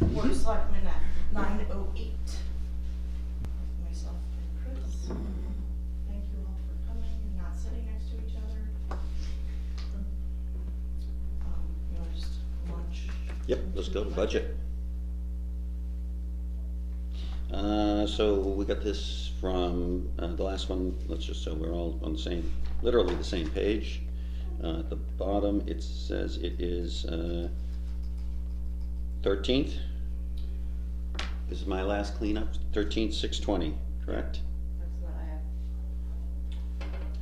Board of Selectmen at 9:08. Myself and Chris. Thank you all for coming and not sitting next to each other. You know, just lunch. Yep, let's go to budget. So we got this from the last one, let's just, so we're all on the same, literally the same page. At the bottom, it says it is 13th. This is my last cleanup, 13th, 6/20, correct? That's what I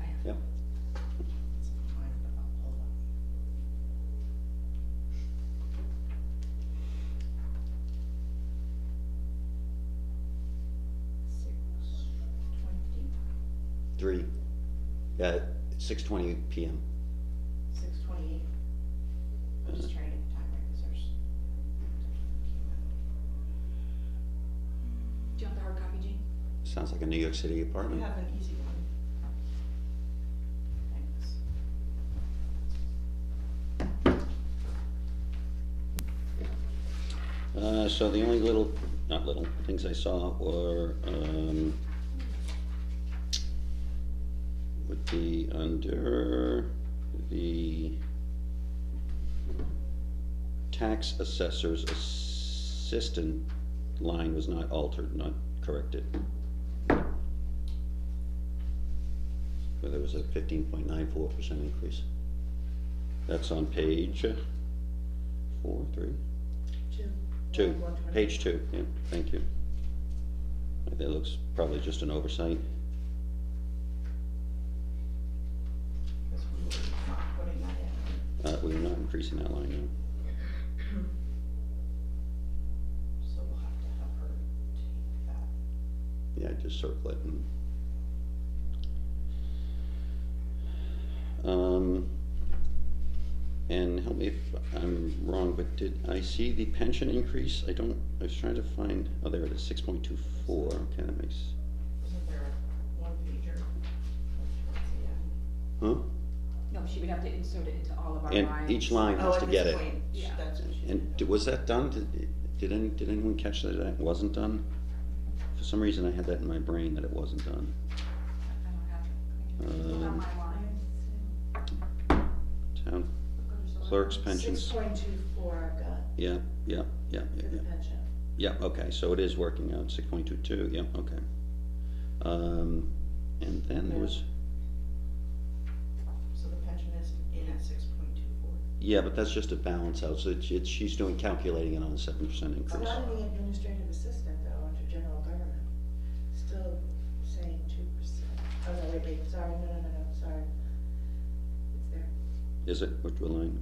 have. Yep. It's fine, but I'll pull it up. 6:20. 3, 6:20 p.m. 6:28. I'm just trying to get the time right because there's. Do you want the hard copy, Jean? Sounds like a New York City You apartment. have an easy one. Thanks. So the only not little, things I saw were, would be under the tax assessor's assistant line was not altered, not corrected. Where there was a 15.94% increase. That's on page 4, 3. 2, 120. page 2, yeah, thank you. That looks probably just an oversight. Because we were not putting that in. We're not increasing that line now. So we'll have to have her take that. Yeah, just circle it and help me if I'm wrong, but did I see the pension increase? I was trying to find, oh, there it is, 6.24, okay, that makes, Isn't there one pager? Towards the end? huh? No, she would have to insert it into all of our And lines. each line has Oh, to at get this it. point, Yeah. that's what she And did. was that done? Did anyone catch that it wasn't done? For some reason I had that in my brain that it wasn't done. I don't have it. Look on my line. Town clerk's pensions, 6.24 I've got yeah, for the pension. yeah, okay, so it is working out, 6.22, yeah, okay. And then there was, So the pension is in at 6.24. yeah, but that's just a balance out, so she's calculating it on a 7% It's increase. not in the administrative assistant though, under general government. Still saying 2%. Oh, no, wait, sorry, no, sorry. It's there. Is it, which line?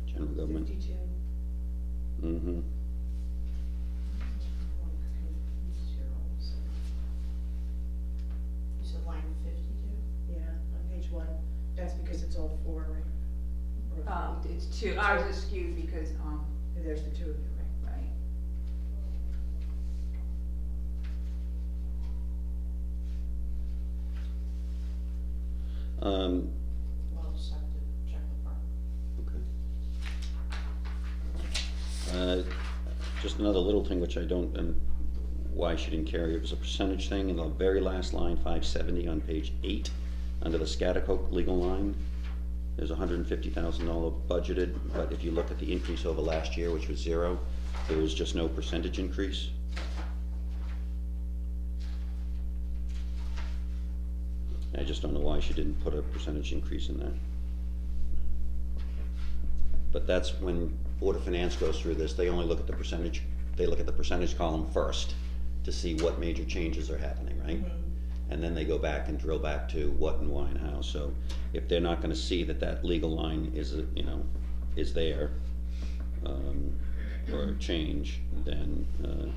General government? 52. Mm-hmm. One confused here also. You said line 52? Yeah, on page 1. That's because it's all 4, right? Or It's 2. Ours is skewed because, there's the 2 of you, right? right. Um, Well, I'll just have to check the part. okay. Just another little thing which I don't, why she didn't carry, it was a percentage thing in the very last line, 570 on page 8, under the Scotticoke legal line. There's $150,000 budgeted, but if you look at the increase over last year, which was 0, there is just no percentage increase. I just don't know why she didn't put a percentage increase in that. But that's when Board of Finance goes through this, they only look at the percentage, they look at the percentage column first to see what major changes are happening, right? Mm-hmm. And then they go back and drill back to what and why and how. So if they're not gonna see that that legal line is, is there, or a change, then, um,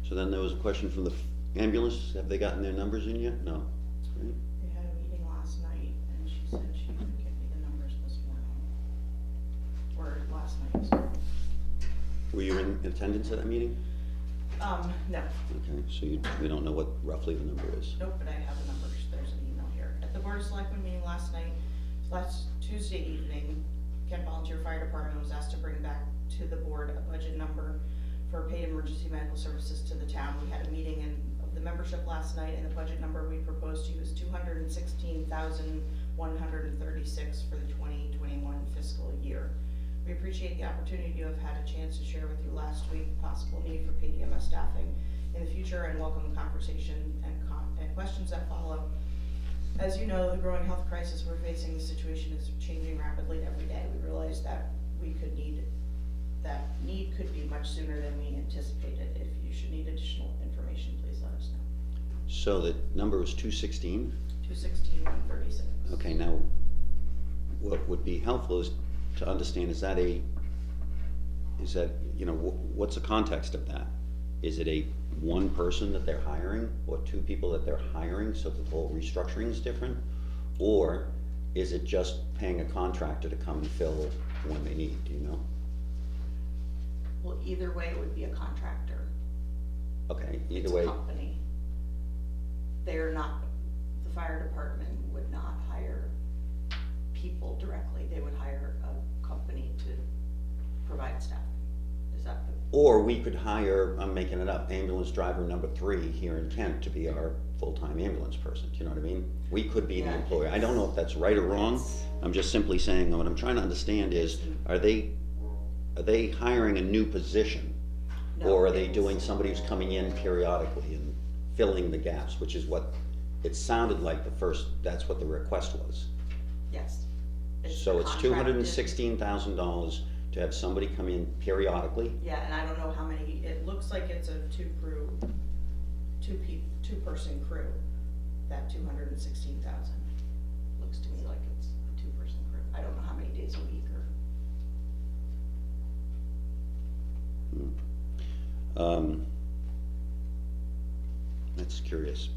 so then there was a question from the ambulance, have they gotten their numbers in yet? No. Great. They had a meeting last night, and she said she would get me the numbers this morning. Or last night, sorry. Were you in attendance at that meeting? No, Okay, so we don't know what roughly the number is. nope, but I have the numbers, there's an email here. At the Board of Selectmen meeting last Tuesday evening, Kent Volunteer Fire Department was asked to bring back to the board a budget number for paid emergency medical services to the town. We had a meeting of the membership last night, and the budget number we proposed to you is $216,136 for the 2021 fiscal year. We appreciate the opportunity you have had a chance to share with you last week possible need for paid EMS staffing in the future, and welcome the conversation and questions that follow. As you know, the growing health crisis we're facing, the situation is changing rapidly every day. We realize that that need could be much sooner than we anticipated. If you should need additional information, please let us know. So the number was 216? 216,136. Okay, now, what would be helpful is to understand, is that, what's the context of that? Is it a one person that they're hiring, or two people that they're hiring, so the whole restructuring is different? Or is it just paying a contractor to come and fill when they need, do you know? Well, either way, it would be a contractor. Okay, either It's way. a company. They're not, the fire department would not hire people directly. They would hire a company to provide staffing. Is that the? Or we could hire, I'm making it up, ambulance driver number 3 here in Kent to be our full-time ambulance person, do you know what I mean? We could be the Yeah. employer. I don't know if that's right or wrong. I'm just simply saying, what I'm trying to understand is, are they hiring a new position? No, Or are they it's- doing somebody who's coming in periodically and filling the gaps, which is what it sounded like that's what the request was. Yes. So it's contracted. $216,000 to have somebody come in periodically? Yeah, and I don't know how many, it looks like it's a two-person crew, that 216,000. Looks to me like it's a two-person crew. I don't know how many days a week or. That's curious.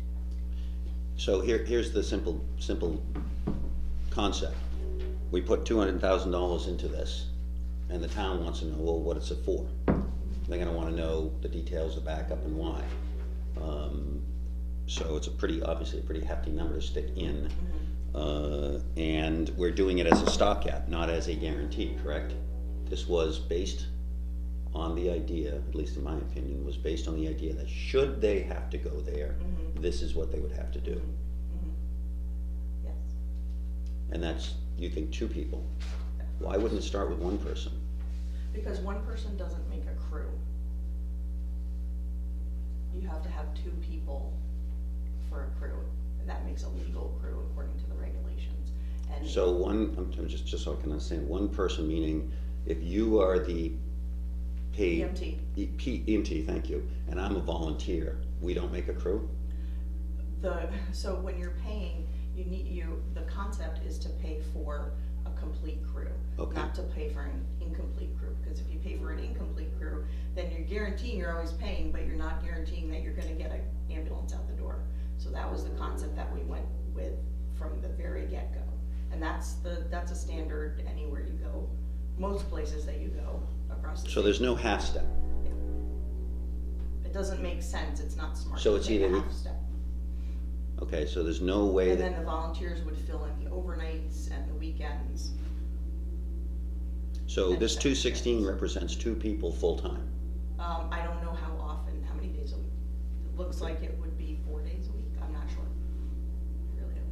So here's the simple concept. We put $200,000 into this, and the town wants to know, well, what it's for. They're gonna wanna know the details, the backup, and why. So it's obviously a pretty hefty number to stick in. And we're doing it as a stopgap, not as a guarantee, correct? This was based on the idea, at least in my opinion, was based on the idea that should they have to go there, this is what they would have to do. Yes. And that's, you think, 2 people. Why wouldn't it start with 1 person? Because one person doesn't make a crew. You have to have 2 people for a crew, and that makes a legal crew according to the regulations. And So I'm just so I can understand, 1 person meaning if you are the paid. EMT, thank you, and I'm a volunteer, we don't make a crew? So when you're paying, the concept is to pay for a complete crew, Okay. not to pay for an incomplete crew. Because if you pay for an incomplete crew, then you're guaranteeing you're always paying, but you're not guaranteeing that you're gonna get an ambulance out the door. So that was the concept that we went with from the very get-go. And that's a standard anywhere you go, most places that you go across the So state. there's no half step? It doesn't make sense, it's not smart So to it's take a either- half step. Okay, so there's no way And that. then the volunteers would fill in the overnights and the weekends. So and this second 216 shifts. represents 2 people full-time? I don't know how often, how many days a week. It looks like it would be 4 days a week, I'm not sure. I really don't,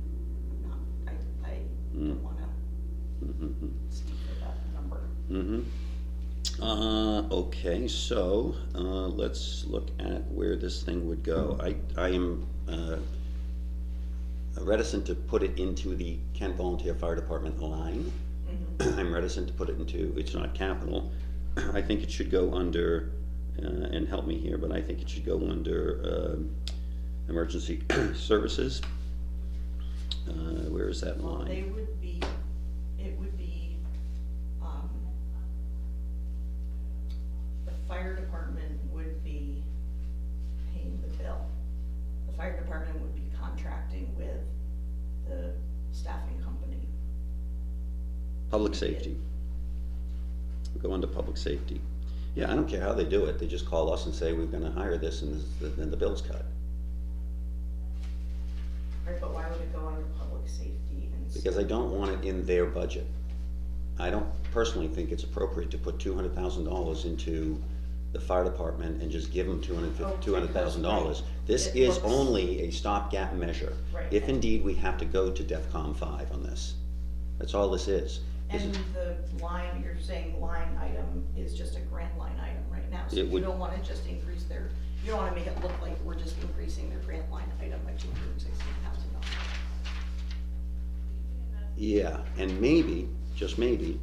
I don't wanna speak for that number. Okay, so, let's look at where this thing would go. I am, reticent to put it into the Kent Volunteer Fire Department line. I'm reticent to put it into, it's not capital. I think it should go under, and help me here, but I think it should go under, emergency services. Where is that Well, line? it would be, the fire department would be paying the bill. The fire department would be contracting with the staffing company. Public safety. Go under public safety. Yeah, I don't care how they do it, they just call us and say, we're gonna hire this, and then the bill's cut. Right, but why would it go under public safety instead? Because I don't want it in their budget. I don't personally think it's appropriate to put $200,000 into the fire department and just give them $200,000. Right. This It is looks- only a stopgap measure. Right. If indeed we have to go to DEFCON 5 on this. That's all this is. This And is- the line, you're saying line item is just a grant line item right now, so It you would- don't wanna just increase their, you don't wanna make it look like we're just increasing their grant line item by $216,000. Yeah, and maybe, just maybe,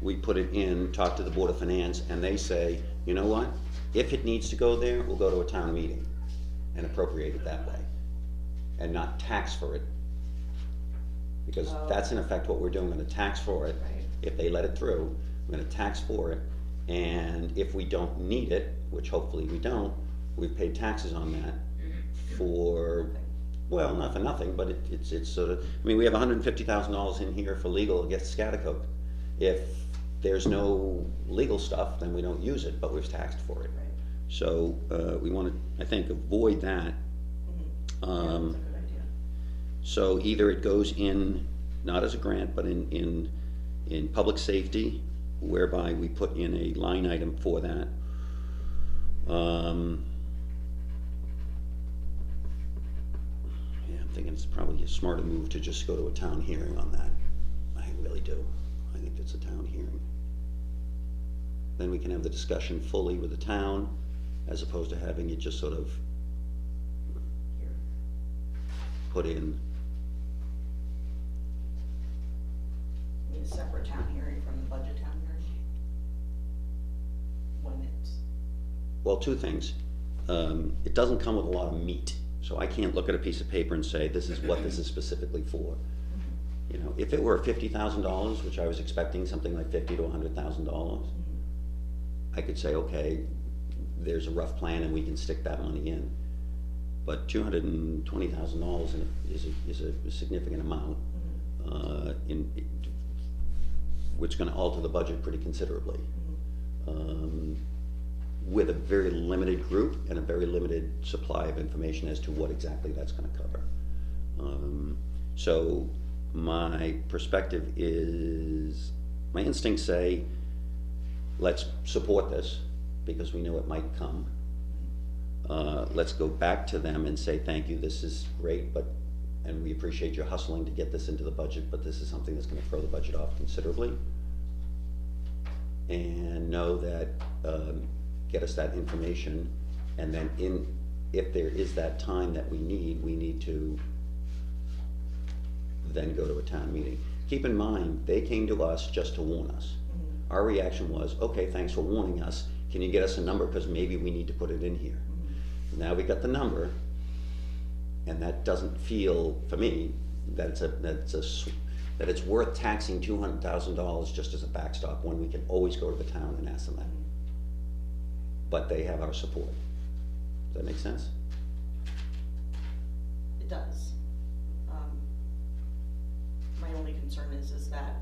we put it in, talk to the Board of Finance, and they say, you know what? If it needs to go there, we'll go to a town meeting and appropriate it that way, and not tax for it. Because Oh. that's in effect what we're doing, we're gonna tax for it. Right. If they let it through, we're gonna tax for it, and if we don't need it, which hopefully we don't, we've paid taxes on that for, well, not for nothing, but it's sort of, I mean, we have $150,000 in here for legal against Scotticoke. If there's no legal stuff, then we don't use it, but we've taxed for it. Right. So, we wanna, I think, avoid that. Yeah, that's a good idea. So either it goes in, not as a grant, but in public safety, whereby we put in a line item for that. Yeah, I'm thinking it's probably a smarter move to just go to a town hearing on that. I really do. I think it's a town hearing. Then we can have the discussion fully with the town, as opposed to having it just sort of Here. put in. I mean, a separate town hearing from the budget town hearing? When it's, Well, two things. It doesn't come with a lot of meat, so I can't look at a piece of paper and say, this is what this is specifically for. You know, if it were $50,000, which I was expecting, something like $50,000 to $100,000, I could say, okay, there's a rough plan and we can stick that money in. But $220,000 is a significant amount, which is gonna alter the budget pretty considerably. With a very limited group and a very limited supply of information as to what exactly that's gonna cover. So my perspective is, my instincts say, let's support this, because we know it might come. Let's go back to them and say, thank you, this is great, and we appreciate your hustling to get this into the budget, but this is something that's gonna throw the budget off considerably. And know that, get us that information, and then if there is that time that we need to then go to a town meeting. Keep in mind, they came to us just to warn us. Our reaction was, okay, thanks for warning us, can you get us a number, because maybe we need to put it in here. Now we got the number, and that doesn't feel, for me, that it's worth taxing $200,000 just as a backstop, when we can always go to the town and ask them that. But they have our support. Does that make sense? it does. My only concern is that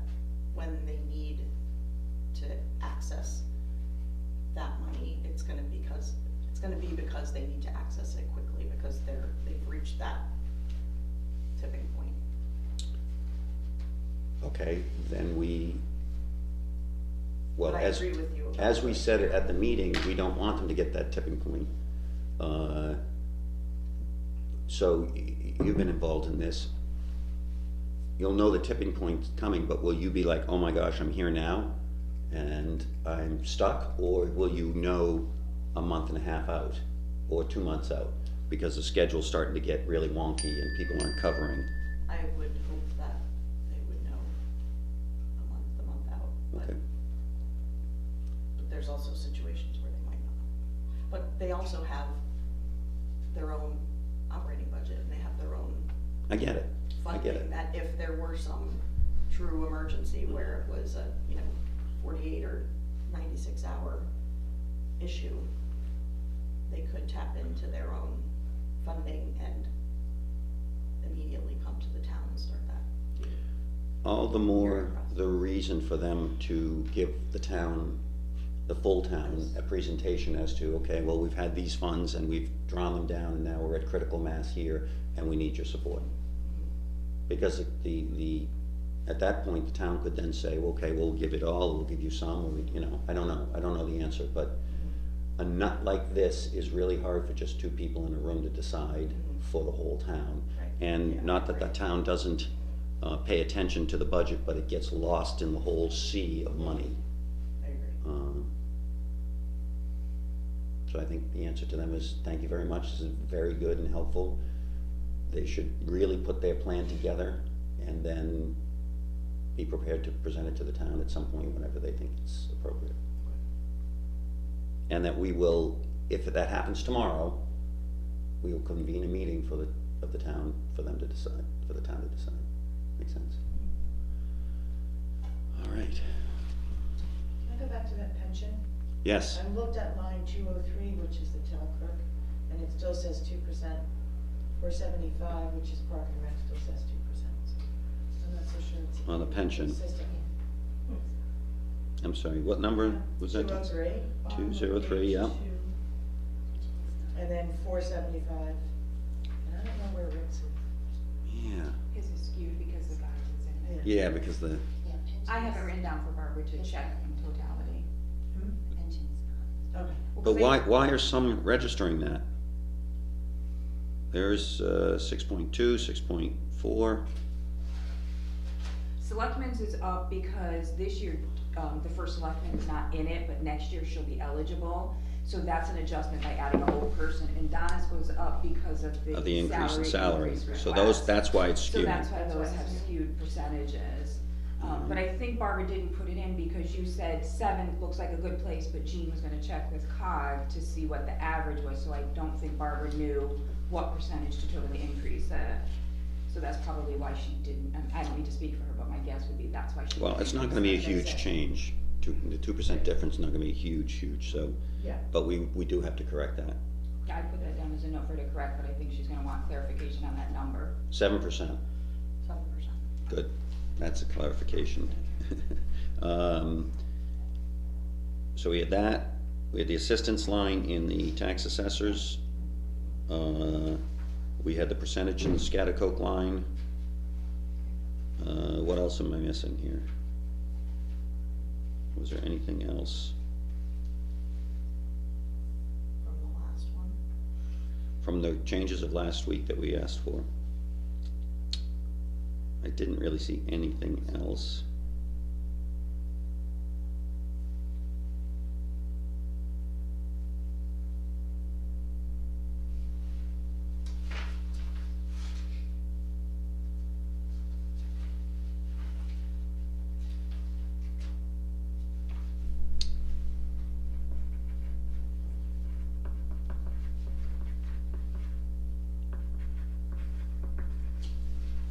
when they need to access that money, it's gonna be because they need to access it quickly, because they've reached that tipping point. Okay, then well, But I agree with you about as we the- said it at the meeting, we don't want them to get that tipping point. So you've been involved in this. You'll know the tipping point's coming, but will you be like, oh my gosh, I'm here now and I'm stuck? Or will you know a month and a half out or 2 months out? Because the schedule's starting to get really wonky and people aren't covering. I would hope that they would know a month out, but Okay. there's also situations where they might not. But they also have their own operating budget, and they have their own I get it. I get funding, it. that if there were some true emergency where it was a, 48 or 96 hour issue, they could tap into their own funding and all the more the reason for them to give the town, the full town, a presentation as to, okay, well, we've had these funds and we've drawn them down and now we're at critical mass here and we need your support. Because at that point, the town could then say, well, okay, we'll give it all, we'll give you some, or, you know, I don't know the answer, but a nut like this is really hard for just two people in a room to decide for the whole town. Right. And Yeah. not that the town doesn't pay attention to the budget, but it gets lost in the whole sea of money. I agree. So I think the answer to them is, thank you very much, this is very good and helpful. They should really put their plan together and then be prepared to present it to the town at some point whenever they think it's appropriate. And that we will, if that happens tomorrow, we will convene a meeting of the town for them to decide, for the town to decide. Make sense? All right. Can I go back to that pension? Yes, I looked at line 203, which is the town clerk, and it still says 2%. 475, which is park and rec, still says 2%. So I'm not so sure it's. On the pension. Consistent. I'm sorry, what number was that? 203, 203, yeah. and then 475. And I don't know where Rick's is. Yeah, His is skewed because the guy is in it. yeah, because the, I have it written down for Barbara to check in totality. Okay. Well, but 'cause why are some registering that? There's 6.2, 6.4. Selectmen's is up because this year, the first selectman is not in it, but next year she'll be eligible. So that's an adjustment by adding a whole person, and Donna's goes up because of the Increase in salary, increase so request. that's why it's So skewed. that's why those have skewed percentages. But I think Barbara didn't put it in because you said 7 looks like a good place, but Jean was gonna check with COG to see what the average was, so I don't think Barbara knew what percentage to totally increase that. So that's probably why she didn't, I don't need to speak for her, but my guess would be that's why she. Well, didn't it's not increase gonna be a it. huge change, the 2% difference is not gonna be huge, so, Yeah. but we do have to correct that. Yeah, I put that down as a note for her to correct, but I think she's gonna want clarification on that number, 7%, 7%. good, that's a clarification. So we had that, we had the assistance line in the tax assessors. We had the percentage in the Scotticoke line. What else am I missing here? Was there anything else From the last one. from the changes of last week that we asked for? I didn't really see anything else.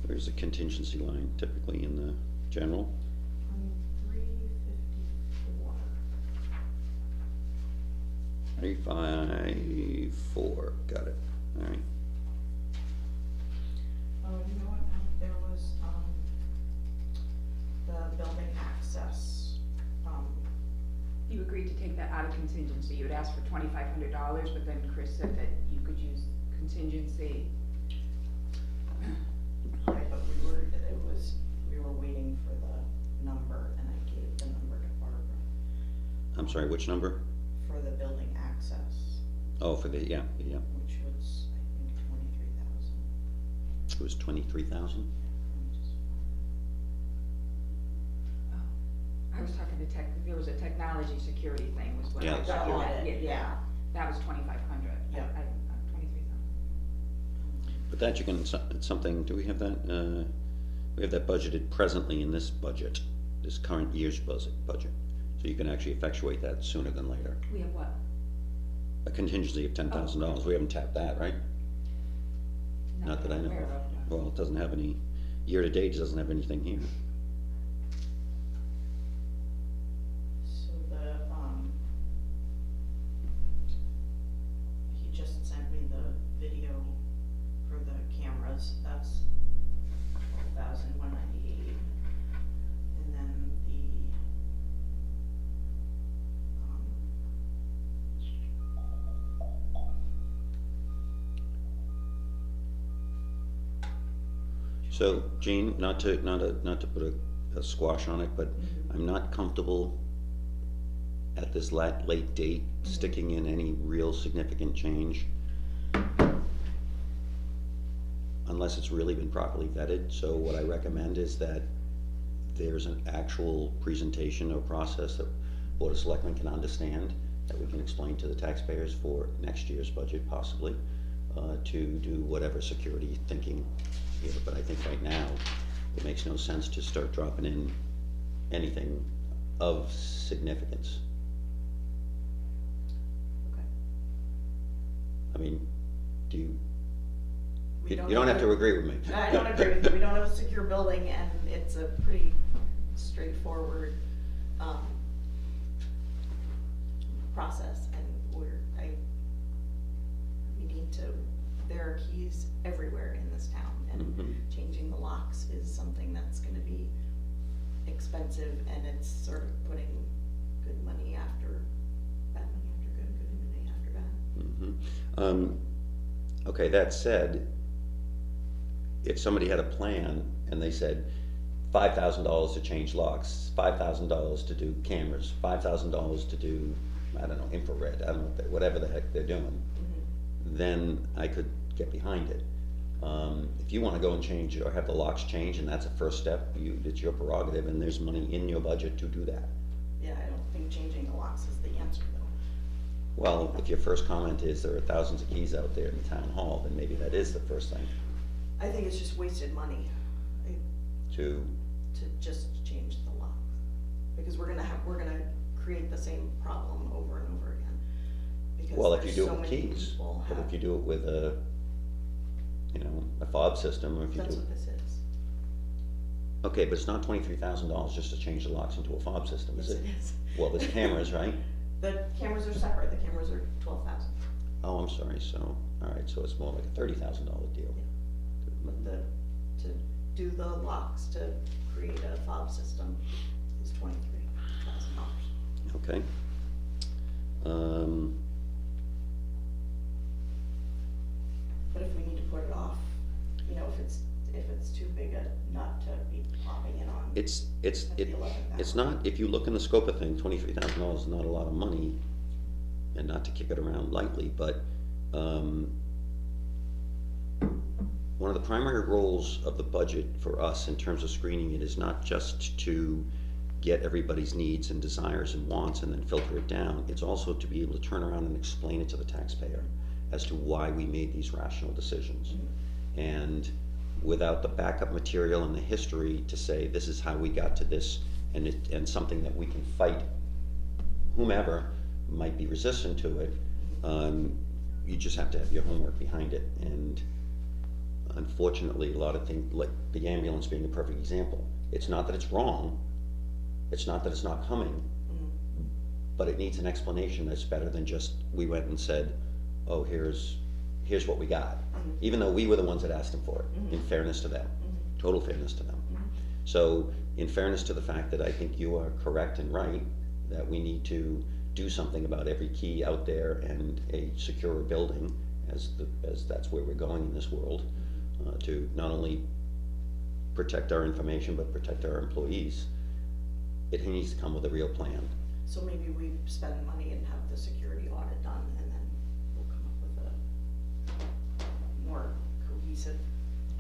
Where's the contingency line typically in the general? 354. 354, got it, alright. Oh, you know what, there was, the building access, You agreed to take that out of contingency, you had asked for $2,500, but then Chris said that you could use contingency. right, but we were waiting for the number, and I gave the number to Barbara I'm sorry, which number? for the building access, Oh, for the, yeah, which was, I think, 23,000. it was 23,000? I was talking to there was a technology security thing was what I Yeah, thought security. you meant. Audit, yeah. That was 2,500. Yeah. 23,000. But that you can, it's something, do we have that, we have that budgeted presently in this budget, this current year's budget, so you can actually effectuate that sooner than later. We have what? A contingency of $10,000, we haven't tapped that, right? Not that I I'm know aware of. no. Well, it doesn't have any, year to date, it doesn't have anything here. So he just sent me the video for the cameras, that's 12,198. So, Jean, not to put a squash on it, but I'm not comfortable at this late date sticking in any real significant change unless it's really been properly vetted. So what I recommend is that there's an actual presentation or process that Board of Selectmen can understand, that we can explain to the taxpayers for next year's budget possibly, to do whatever security thinking here. But I think right now, it makes no sense to start dropping in anything of significance. Okay. I mean, do you, We you don't have to agree with me. I don't agree with you. We don't have a secure building, and it's a pretty straightforward, process, and we need to, there are keys everywhere in this town, and Mhm. changing the locks is something that's gonna be expensive, and it's sort of putting good money after, bad money after good, good money after bad. Okay, that said, if somebody had a plan and they said $5,000 to change locks, $5,000 to do cameras, $5,000 to do, I don't know, infrared, I don't know, whatever the heck they're doing, then I could get behind it. If you wanna go and change or have the locks change, and that's a first step, it's your prerogative, and there's money in your budget to do that. Yeah, I don't think changing the locks is the answer, though. Well, if your first comment is there are thousands of keys out there in the town hall, then maybe that is the first thing I think it's just wasted money to, to just change the locks, because we're gonna create the same problem over and over again. Because well, if you there's do so it with many keys, people but if have- you do it with a fob system, or if you That's do, what this is. okay, but it's not $23,000 just to change the locks into a fob system, is Yes, it? it is. Well, there's cameras, right? The cameras are separate, the cameras are 12,000, Oh, I'm sorry, so, alright, so it's more like a $30,000 deal. but to do the locks, to create a fob system is $23,000. Okay. But if we need to put it off, if it's too big a nut to be popping in on. It's at the 11th hour. not, if you look in the scope of things, $23,000 is not a lot of money, and not to kick it around lightly, but, one of the primary roles of the budget for us in terms of screening it is not just to get everybody's needs and desires and wants and then filter it down, it's also to be able to turn around and explain it to the taxpayer as to why we made these rational decisions. And without the backup material and the history to say this is how we got to this, and something that we can fight, whomever might be resistant to it, you just have to have your homework behind it. And unfortunately, a lot of things, like the ambulance being a perfect example, it's not that it's wrong, it's not that it's not coming, but it needs an explanation that's better than just, we went and said, oh, here's what we got. Even though we were the ones that asked them for it, in fairness to them, total fairness to them. So, in fairness to the fact that I think you are correct and right, that we need to do something about every key out there and a secure building, as that's where we're going in this world, to not only protect our information, but protect our employees, it needs to come with a real plan. So maybe we spend money and have the security audit done, and then we'll come up with a more cohesive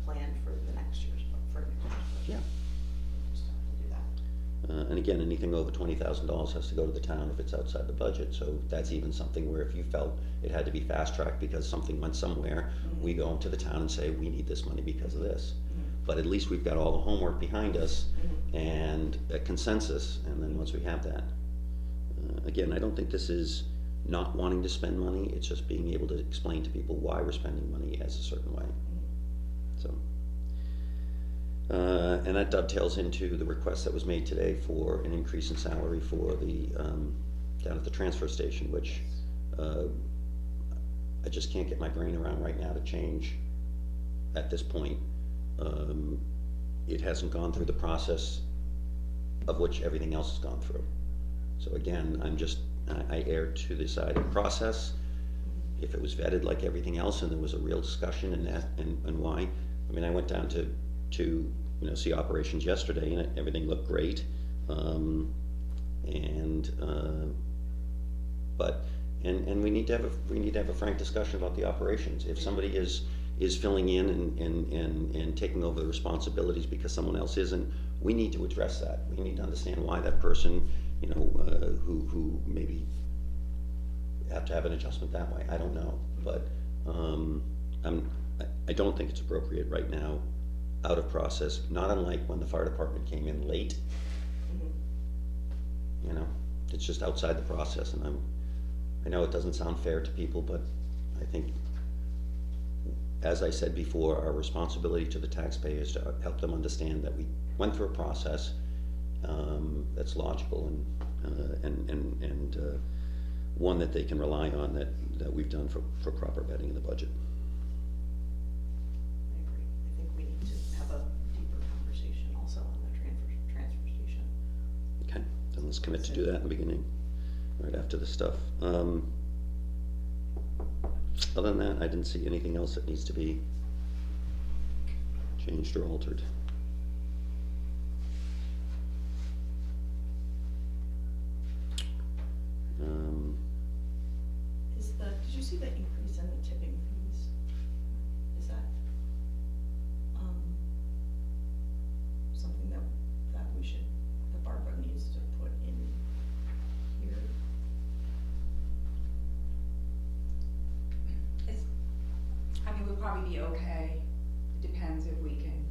plan for the next year's, for next year's budget. Yeah. We'll just have to do that. And again, anything over $20,000 has to go to the town if it's outside the budget, so that's even something where if you felt it had to be fast-tracked because something went somewhere, we go into the town and say, we need this money because of this. But at least we've got all the homework behind us and a consensus, and then once we have that. Again, I don't think this is not wanting to spend money, it's just being able to explain to people why we're spending money as a certain way. So, and that dovetails into the request that was made today for an increase in salary for the, down at the transfer station, which, I just can't get my brain around right now to change at this point. It hasn't gone through the process of which everything else has gone through. So again, I err to the side of process. If it was vetted like everything else and there was a real discussion and why, I mean, I went down to to, see operations yesterday, and everything looked great. But we need to have a frank discussion about the operations. If somebody is filling in and taking over the responsibilities because someone else isn't, we need to address that. We need to understand why that person, who maybe have to have an adjustment that way. I don't know, but I don't think it's appropriate right now, out of process. Not unlike when the fire department came in late. It's just outside the process, and I know it doesn't sound fair to people, but I think, as I said before, our responsibility to the taxpayer is to help them understand that we went through a process that's logical and one that they can rely on, that we've done for proper vetting of the budget. I agree. I think we need to have a deeper conversation also on the transfer station. Okay, then let's commit to do that in the beginning, right after the stuff. Other than that, I didn't see anything else that needs to be changed or altered. Did you see the increase in the tipping fees? Is that, something that Barbara needs to put in here? We'll probably be okay. It depends if we can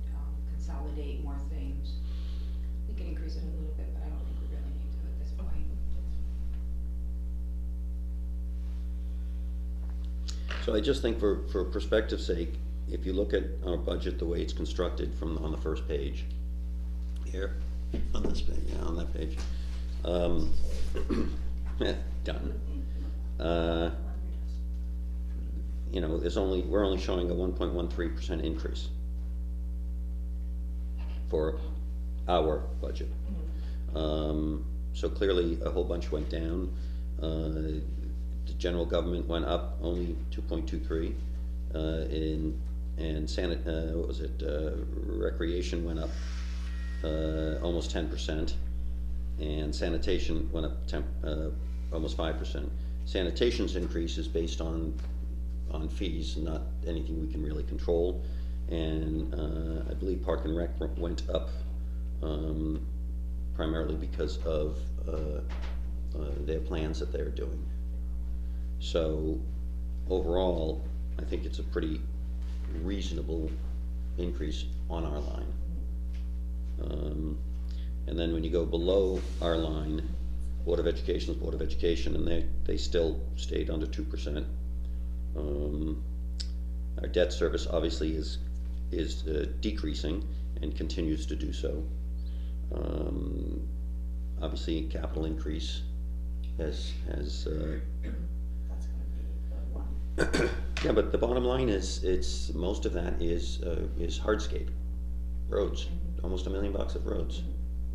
consolidate more things. We can increase it a little bit, but I don't think we really need to at this point. So I just think for perspective's sake, if you look at our budget, the way it's constructed on the first page, here, on this page, on that page, done. We're only showing a 1.13% increase for our budget. So clearly a whole bunch went down. The general government went up only 2.23, recreation went up almost 10%, and sanitation went up almost 5%. Sanitation's increase is based on fees, not anything we can really control. And I believe Park and Rec went up primarily because of their plans that they're doing. So overall, I think it's a pretty reasonable increase on our line. And then when you go below our line, Board of Education is Board of Education, and they still stayed under 2%. Our debt service obviously is decreasing and continues to do so. Obviously, capital increase has That's gonna be the one. yeah, but the bottom line is most of that is hardscape roads, almost $1 million of roads.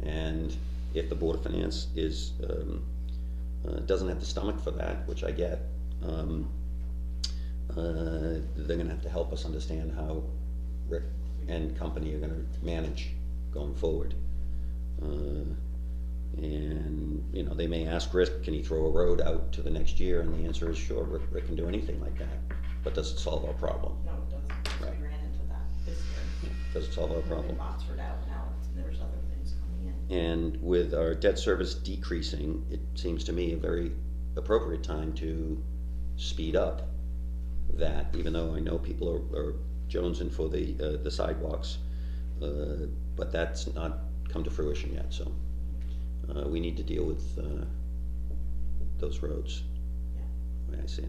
And if the Board of Finance doesn't have the stomach for that, which I get, they're gonna have to help us understand how Rick and company are gonna manage going forward. And they may ask Rick, can he throw a road out to the next year? And the answer is sure, Rick can do anything like that. But does it solve our problem? No, it doesn't, because Right. we ran into that this year. Does it solve our problem? Moving Botsford out now, there's other things coming in. And with our debt service decreasing, it seems to me a very appropriate time to speed up that, even though I know people are jonesing for the sidewalks, but that's not come to fruition yet, so we need to deal with those roads, Yeah, the way I see it.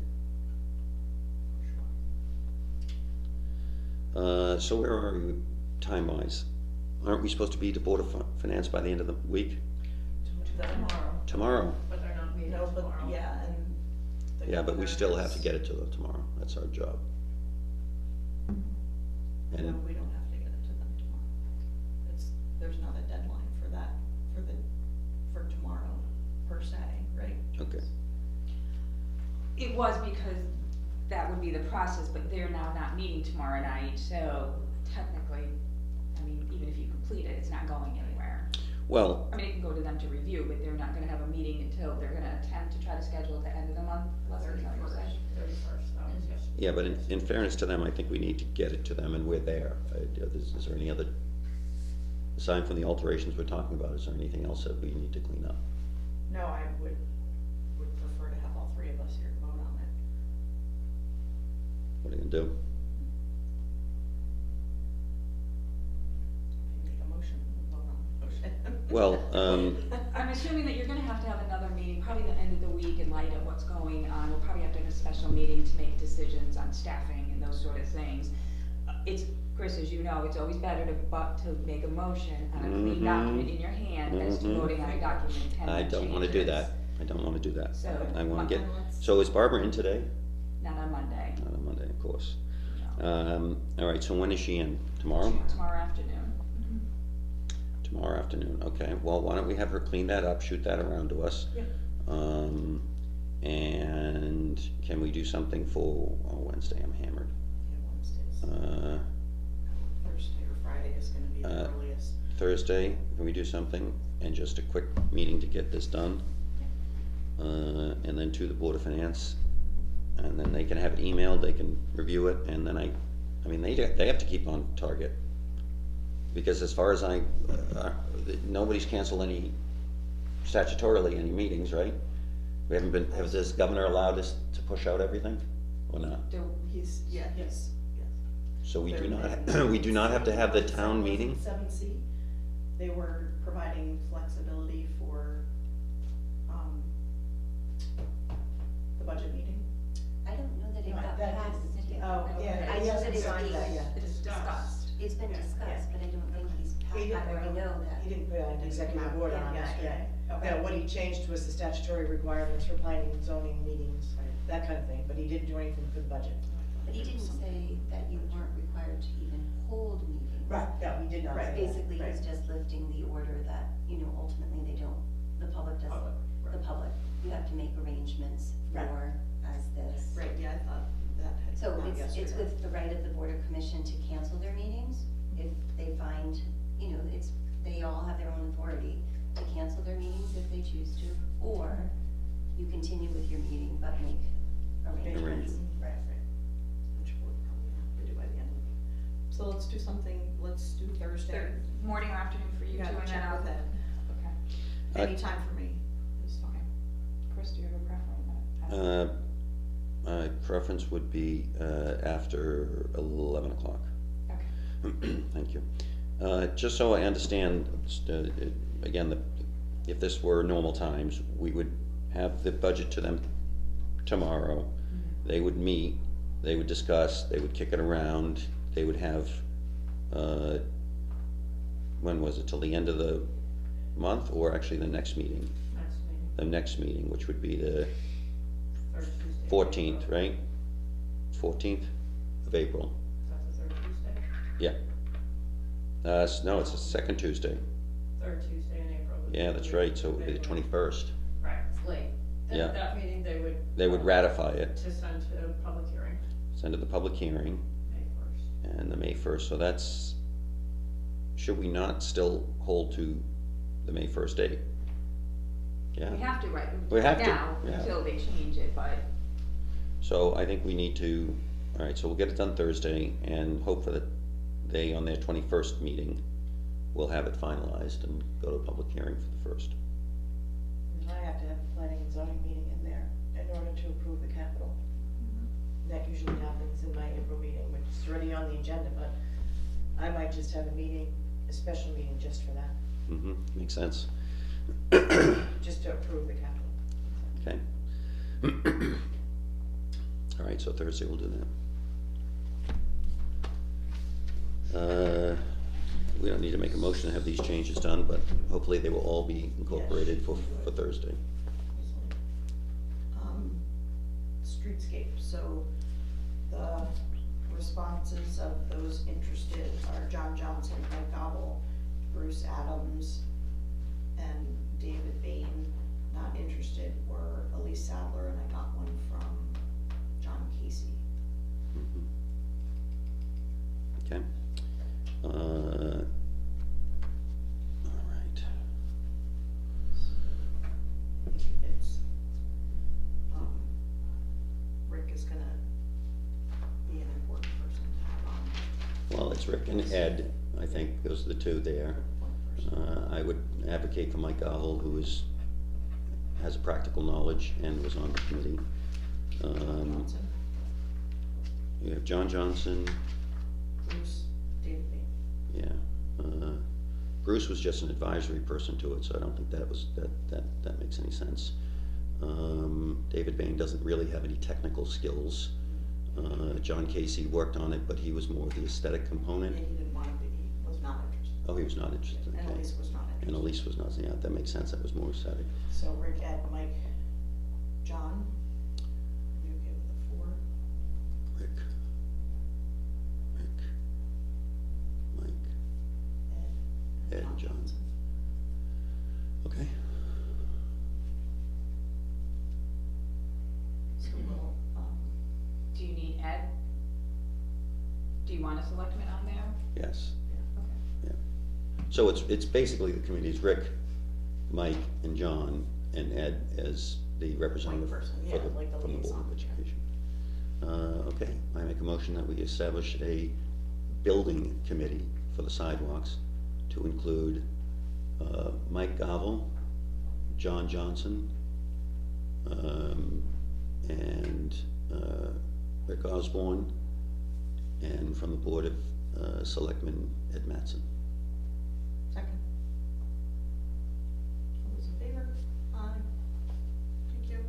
for sure. So where are we time-wise? Aren't we supposed to be to Board of Finance by the end of the week? Tomorrow, Tomorrow? but they're not meeting No, tomorrow. but, yeah, and. the Yeah, but we governor still have is- to get it to them tomorrow, that's our job. No, And we don't have to get it to them tomorrow. There's not a deadline for that, for tomorrow, per se, right? okay, It was because that would be the process, but they're now not meeting tomorrow night, so technically, I mean, even if you complete it, it's not going anywhere. Well, I mean, it can go to them to review, but they're not gonna have a meeting until, they're gonna attempt to try to schedule at the end of the month, Leslie, is that what you're saying? 31st, that was yesterday. yeah, but in fairness to them, I think we need to get it to them, and we're there. Is there any other, aside from the alterations we're talking about, is there anything else that we need to clean up? No, I would prefer to have all three of us here to vote on it. What are you gonna do? If you make a motion, we'll vote on the motion. Well, I'm assuming that you're gonna have to have another meeting, probably the end of the week in light of what's going on. We'll probably have to have a special meeting to make decisions on staffing and those sort of things. It's, Chris, as you know, it's always better to make a motion on a clean Mhm. document in your hand as to Mhm. voting on a document with 10 I don't wanna do changes. that. I don't wanna do that. So, I wanna get, let's- so is Barbara in today? Not on Monday, Not on Monday, of course. no. All right, so when is she in? Tomorrow? Tomorrow afternoon. Tomorrow afternoon, okay. Well, why don't we have her clean that up, shoot that around to us? Yep. And can we do something for, Wednesday, I'm hammered. Yeah, Wednesdays. Uh, Thursday or Friday is gonna be the earliest. Thursday, can we do something? And just a quick meeting to get this done? And then to the Board of Finance, and then they can have it emailed, they can review it, and then I mean, they have to keep on target. Because as far as nobody's canceled any, statutorily, any meetings, right? We haven't been, has this governor allowed us to push out everything, or not? Yes. So we do They're- not, we do not have to have the town meeting? 7C, they were providing flexibility for, the budget meeting. I don't know that it No, got that passed. didn't- Oh, yeah, I he know hasn't that it's signed that being, yet. It's discussed. it's been Yeah, discussed, but I don't think he's He passed, didn't- I know that. He didn't put out an executive order on that yet. Okay. Yeah, what he changed was the statutory requirements for planning and zoning meetings, that kind of thing, but he didn't do anything for the budget. But he didn't say that you weren't required to even hold meetings. Yeah, he did not Right. say that. Basically, he's just lifting the order that, ultimately they don't, the public doesn't, the public, you have to make arrangements Right. for as this. Right, yeah, I thought that had So come out it's yesterday. with the right of the board of commission to cancel their meetings, if they find, they all have their own authority to cancel their meetings if they choose to, or you continue with your meeting but make arrangements. Right. Which we'll probably have to do by the end of the week. So let's do something, let's do Thursday. Morning or afternoon for you two, Yeah, and then check I'll. with Ed. Okay. Anytime for me is fine. Chris, do you have a preference? My preference would be, after 11 o'clock. Okay. Thank you. Just so I understand, again, if this were normal times, we would have the budget to them tomorrow. They would meet, they would discuss, they would kick it around, they would have, when was it, till the end of the month, or actually the next meeting? Next meeting, The next meeting, which would be the third Tuesday. 14th, right? 14th of April. That's the third Tuesday? Yeah. No, it's the second Tuesday. Third Tuesday in April. Yeah, that's right, so it would be the 21st. Right, it's late. Yeah. At that meeting, They would ratify it, to send to a public hearing, send to the public hearing, May 1st. and the May 1st, so that's, should we not still hold to the May 1st date? Yeah, We have to, right, We have to, now, yeah. until they change it, but so I think we need to, all right, so we'll get it done Thursday, and hope for that they, on their 21st meeting, will have it finalized and go to a public hearing for the 1st. And I have to have a planning and zoning meeting in there in order to approve the capital. That usually happens in my April meeting, which is already on the agenda, but I might just have a meeting, a special meeting just for that, Mm-hmm, makes sense. just to approve the capital. Okay. All right, so Thursday we'll do that. We don't need to make a motion to have these changes done, but hopefully they will all be incorporated for Thursday. Streetscape, so the responses of those interested are John Johnson, Mike Gobble, Bruce Adams, and David Bain. Not interested were Elise Sadler, and I got one from John Casey. Mhm. Okay. All right. It's, Rick is gonna be an important person to have on. Well, it's Rick and Ed, I think, those are the two there. One person. I would advocate for Mike Gobble, who has a practical knowledge and was on the committee. Johnson, You have John Johnson, Bruce, David Bain. yeah. Bruce was just an advisory person to it, so I don't think that makes any sense. David Bain doesn't really have any technical skills. John Casey worked on it, but he was more of the aesthetic component. And he didn't want to be, he was not interested. Oh, he was not interested, And okay. Elise was not And interested. Elise was not, yeah, that makes sense, that was more aesthetic. So Rick, Ed, Mike, John, are you okay with the 4? Rick, Mike, Ed and John. Johnson. Okay. So we'll, Do you need Ed? Do you want a selectman on there? Yes. Okay. So it's basically the committee's Rick, Mike, and John, and Ed as the representative Point person, for yeah, like the from the Board liaison, of yeah. Education. Okay, I make a motion that we establish a building committee for the sidewalks to include Mike Gobble, John Johnson, and Rick Osborne, and from the Board of Selectmen, Ed Mattson. Second. All those in favor? Aye. Thank you.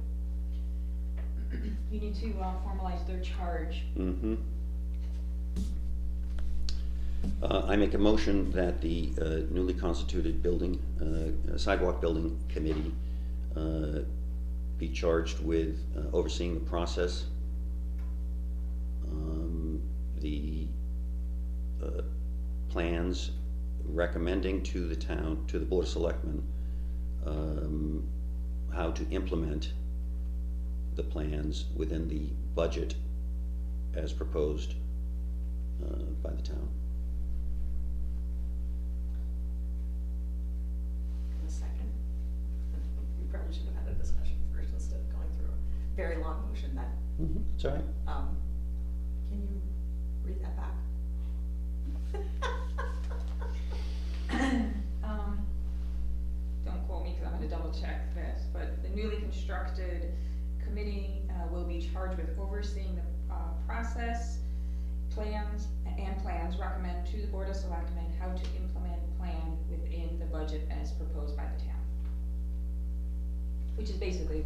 You need to formalize their charge. Mm-hmm. I make a motion that the newly constituted building, sidewalk building committee be charged with overseeing the process, the plans, recommending to the town, to the Board of Selectmen, how to implement the plans within the budget as proposed by the town. And a second. We probably should have had a discussion first instead of going through a very long motion that, It's all right. can you read that back? Don't quote me, because I'm gonna double check this, but the newly constructed committee will be charged with overseeing the process, plans, recommend to the Board of Selectmen how to implement plan within the budget as proposed by the town. Which is basically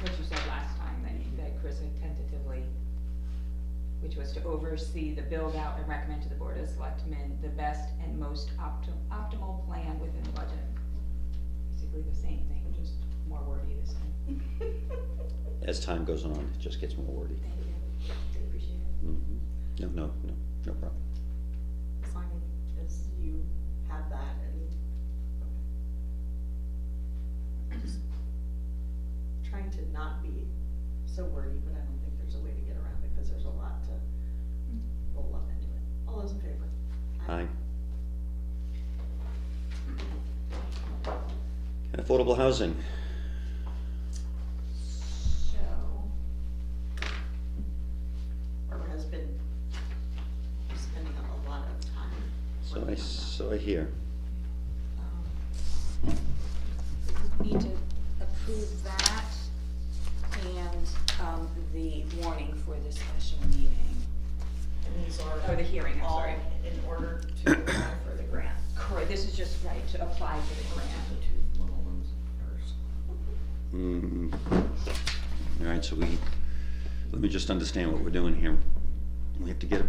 what you said last time, that Chris had tentatively, which was to oversee the build out and recommend to the Board of Selectmen the best and most optimal plan within the budget. Basically the same thing, just more wordy this time. As time goes on, it just gets more wordy. Thank you, I appreciate it. No problem. As long as you have that and, okay. Just trying to not be so wordy, but I don't think there's a way to get around it, because there's a lot to roll up into it. All those in favor? Aye. Okay, affordable housing. So, Barbara has been spending a lot of time. So I hear. need to approve that and, the warning for the special meeting. And these are. For the hearing, I'm all sorry. in order to apply for the grant. Correct, this is just right to apply for the grant. The two little ones first. All right, so let me just understand what we're doing here. We have to get a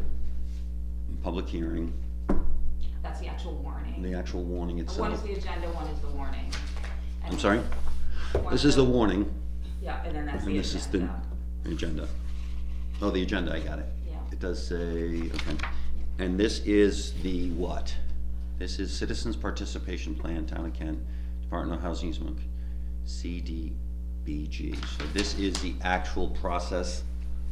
public hearing, That's the actual warning. the actual warning One is itself. the agenda, one is the warning. I'm sorry? One This is the warning, Yeah, and then that's the and agenda. this is the agenda. Oh, the agenda, I got it. Yeah. It does say, okay. And this is the what? This is Citizens Participation Plan, Town of Kent, Department of Housing Eastment, CDBG. So this is the actual process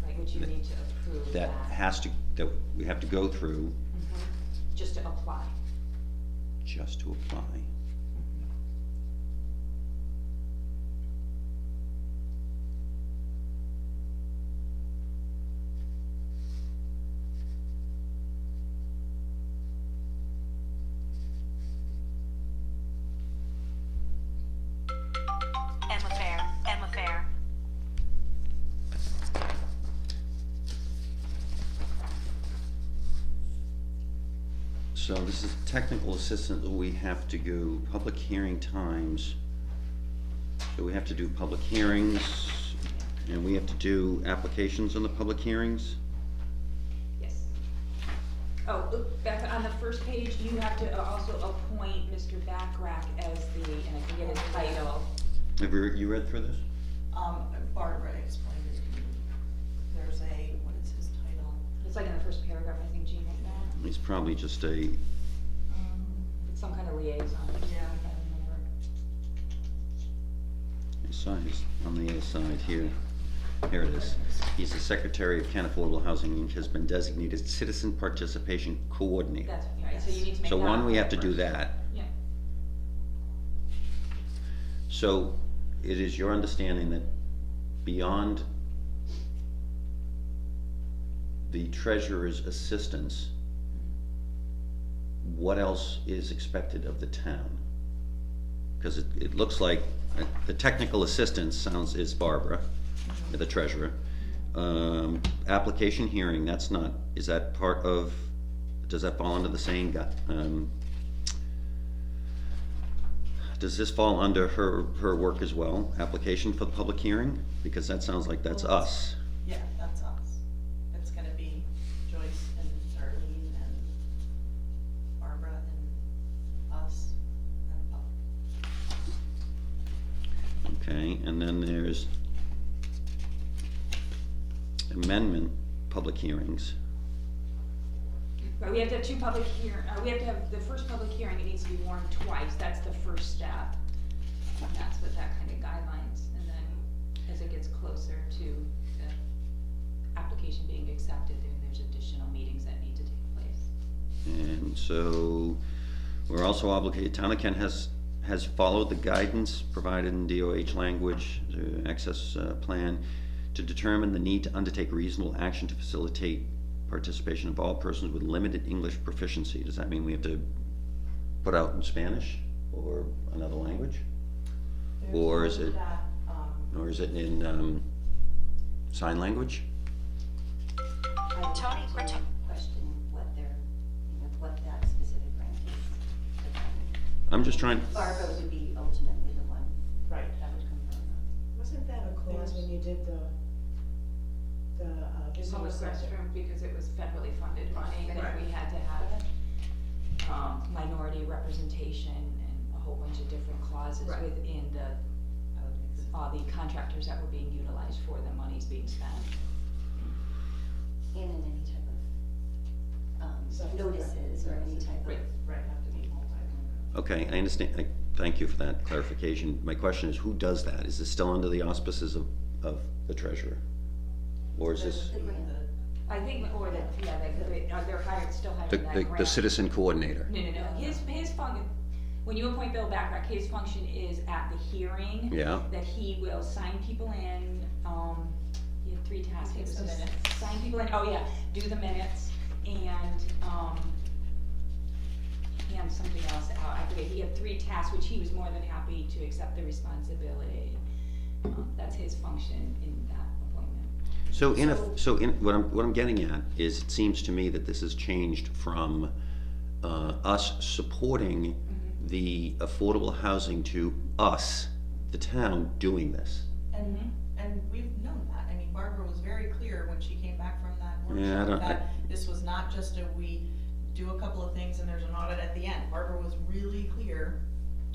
Right, which you need to approve that that. that we have to go through just to apply. Just to apply. Emma Fair. So this is technical assistant that we have to do, public hearing times. So we have to do public hearings, and we have to do applications on the public hearings. Yes. Oh, look, back on the first page, you have to also appoint Mr. Backrack as the, and I can get his title. Have you read through this? Barbara explained it to me. There's what is his title? It's like in the first paragraph, I think Jean wrote that. He's probably just a, It's some kind of liaison. Yeah. I can't remember. I saw his on the other side here. Here it is. He's the Secretary of Kent Affordable Housing Inc. has been designated Citizen Participation Coordinator. That's right, so you need to make that. So one, we have to do first. that. Yeah. So it is your understanding that beyond the treasurer's assistance, what else is expected of the town? Because it looks like the technical assistance is Barbara, the treasurer. Application hearing, that's not, is that part of, does that fall under the same, does this fall under her work as well? Application for the public hearing? Because that sounds like that's Well, us. Yeah, that's us. It's gonna be Joyce and Darlene and Barbara and us and Bob. Okay, and then there's amendment public hearings. Right, we have to have two public we have to have the first public hearing, it needs to be warned twice, that's the first step. And that's what that kind of guidelines, and then as it gets closer to the application being accepted, then there's additional meetings that need to take place. And so we're also obligated, Town of Kent has followed the guidance provided in DOH language, the access plan, to determine the need to undertake reasonable action to facilitate participation of all persons with limited English proficiency. Does that mean we have to put out in Spanish or another language? Or is it, or is it in sign language? I would Tony, we're actually question what what that specific grant is. I'm just trying, Barbara would be ultimately the one Right. that would confirm that. Wasn't that a clause when you did the Public business center? restroom, because it was federally funded money, that Right. we had to have, minority representation and a whole bunch of different clauses Right. within the contractors that were being utilized for the monies being spent. And in any type of, notices or any type of. Right, have to be multi. okay, I understand, thank you for that clarification. My question is, who does that? Is this still under the auspices of the treasurer? Or is this The grant. I think, or the, yeah, they're hiring, still hiring that grant. the citizen coordinator? No, his function, when you appoint Bill Backrack, his function is at the hearing. Yeah. That he will sign people in, he had 3 tasks. It was The just minutes. sign people in, oh yeah, do the minutes, and, hand something else out, I forget, he had 3 tasks, which he was more than happy to accept the responsibility. That's his function in that appointment. What I'm getting at is, it seems to me that this has changed from us supporting the affordable housing to us, the town, doing this. And we've known that. I mean, Barbara was very clear when she came back from that Yeah, I workshop don't- that this was not just we do a couple of things and there's an audit at the end. Barbara was really clear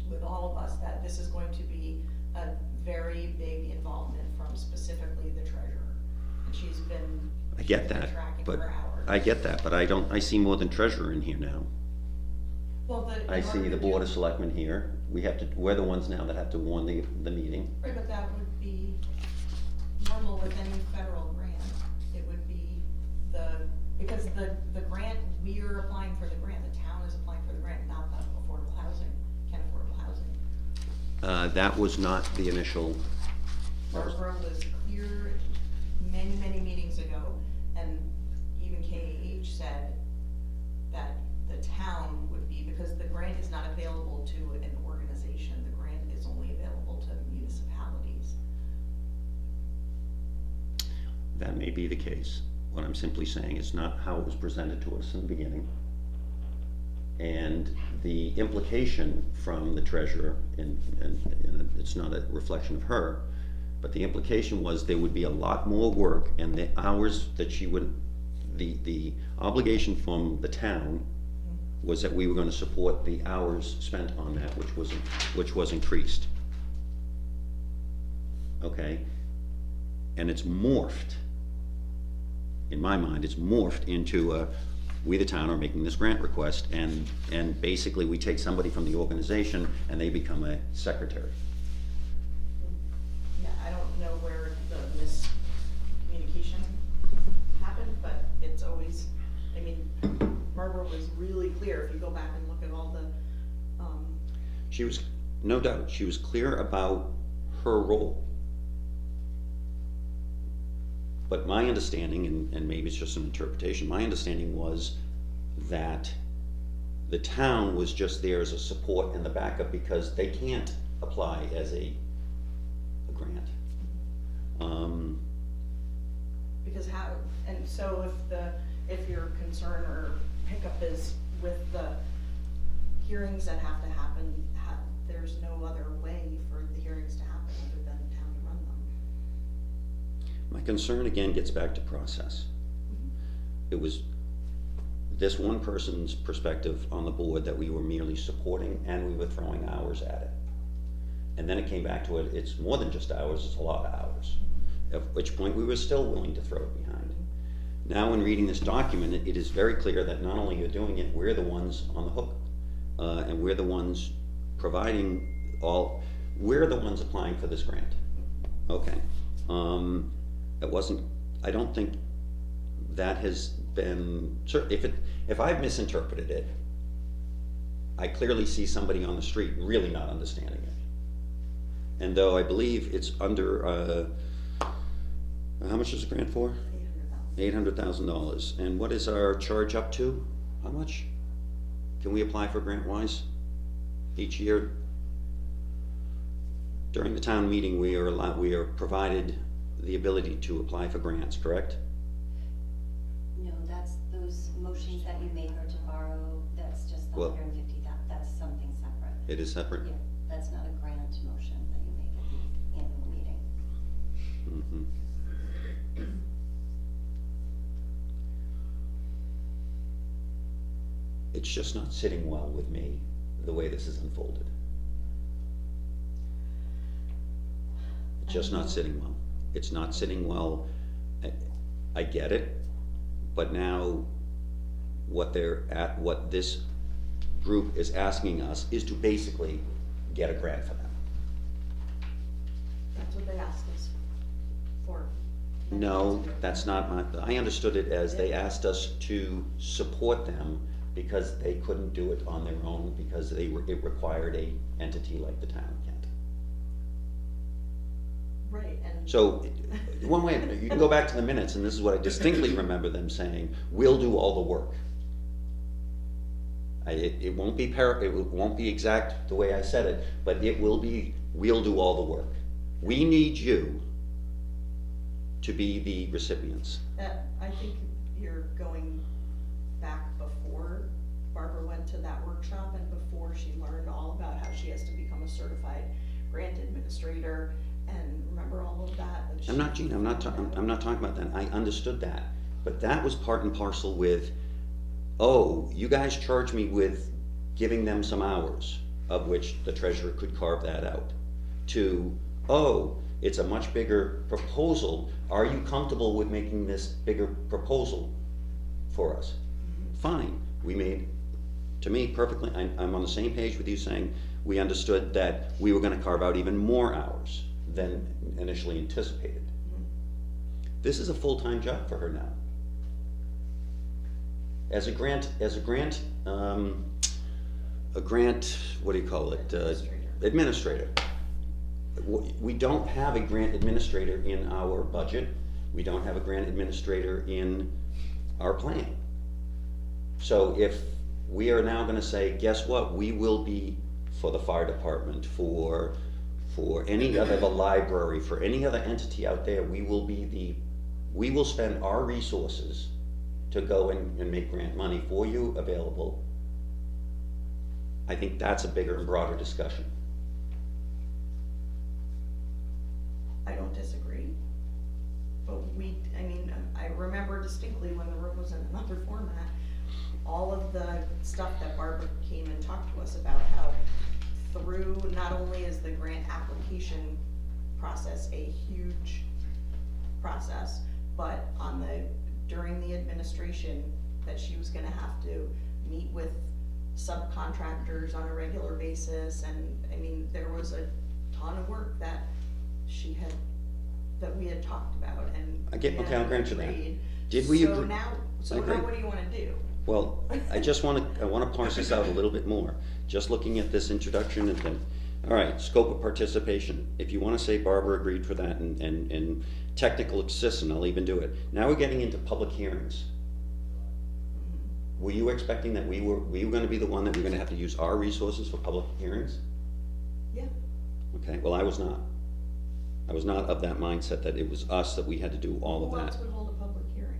with all of us that this is going to be a very big involvement from specifically the treasurer. And she's been I get that, tracking but for hours. I get that, but I see more than treasurer in here now. Well, I see the board of selectmen here. We're the ones now that have to warn the meeting. Right, but that would be normal with any federal grant. It would be because the grant, we are applying for the grant, the That was not the initial. Barbara was clear many, many meetings ago, and even KAH said that the town would be, because the grant is not available to an organization, the grant is only available to municipalities. That may be the case. What I'm simply saying is not how it was presented to us in the beginning. And the implication from the treasurer, and it's not a reflection of her, but the implication was there would be a lot more work, and the hours that she would, the obligation from the town was that we were gonna support the hours spent on that, which was increased. Okay? And it's morphed, in my mind, it's morphed into we the town are making this grant request, and basically we take somebody from the organization and they become a secretary. Yeah, I don't know where the miscommunication happened, but it's always, I mean, Barbara was really clear, if you go back and look at all the, She was, no doubt, she was clear about her role. But my understanding, and maybe it's just an interpretation, my understanding was that the town was just there as a support and the backup because they can't apply as a grant. because how, and so if your concern or hiccup is with the hearings that have to happen, there's no other way for the hearings to happen other than the town to run them. My concern again gets back to process. It was this one person's perspective on the board that we were merely supporting and we were throwing hours at it. And then it came back to it's more than just hours, it's a lot of hours. At which point we were still willing to throw it behind. Now in reading this document, it is very clear that not only you're doing it, we're the ones on the hook. And we're the ones providing we're the ones applying for this grant. Okay. It wasn't, I don't think that has been, if I've misinterpreted it, I clearly see somebody on the street really not understanding it. And though I believe it's under, how much is the grant for? $800,000. And what is our charge up to? How much can we apply for grant-wise each year? During the town meeting, we are provided the ability to apply for grants, correct? No, that's those motions that you make are to borrow, that's just the Well- 150,000, that's something separate. It is separate? Yeah, that's not a grant motion that you make at the annual meeting. Mm-hmm. It's just not sitting well with me, the way this is unfolded. It's just not sitting well. It's not sitting well. I get it, but now what this group is asking us is to basically get a grant for them. That's what they asked us for. No, that's not I understood it as they asked us to support them because they couldn't do it on their own because it required a entity like the town of Kent. Right, and. So, one way, you can go back to the minutes, and this is what I distinctly remember them saying, we'll do all the work. It won't be it won't be exact the way I said it, but it will be, we'll do all the work. We need you to be the recipients. I think you're going back before Barbara went to that workshop and before she learned all about how she has to become a certified grant administrator and remember all of that. I'm not, Gene, I'm not talking about that. I understood that. But that was part and parcel with, oh, you guys charge me with giving them some hours, of which the treasurer could carve that out, to, oh, it's a much bigger proposal. Are you comfortable with making this bigger proposal for us? Fine. We made, to me, perfectly, I'm on the same page with you saying we understood that we were gonna carve out even more hours than initially anticipated. This is a full-time job for her now. As a grant, what do you call it? Administrator. Administrator. we don't have a grant administrator in our budget. We don't have a grant administrator in our plan. So if we are now gonna say, guess what, we will be, for the fire department, for any other, the library, for any other entity out there, we will spend our resources to go and make grant money for you available. I think that's a bigger and broader discussion. I don't disagree. But I mean, I remember distinctly when the room was in another format, all of the stuff that Barbara came and talked to us about, how through, not only is the grant application process a huge process, but during the administration, that she was gonna have to meet with subcontractors on a regular basis, and, I mean, there was a ton of work that we had talked about, and Okay, I'll grant you that. agreed. Did we So agree? now I agree. what do you wanna do? Well, I wanna parse this out a little bit more, just looking at this introduction and then, all right, scope of participation. If you wanna say Barbara agreed for that and technical assistance, I'll even do it. Now we're getting into public hearings. Were you expecting that we were gonna be the one that we're gonna have to use our resources for public hearings? Yeah. Okay, well, I was not. I was not of that mindset that it was us that we had to do all of Who else that. would hold a public hearing?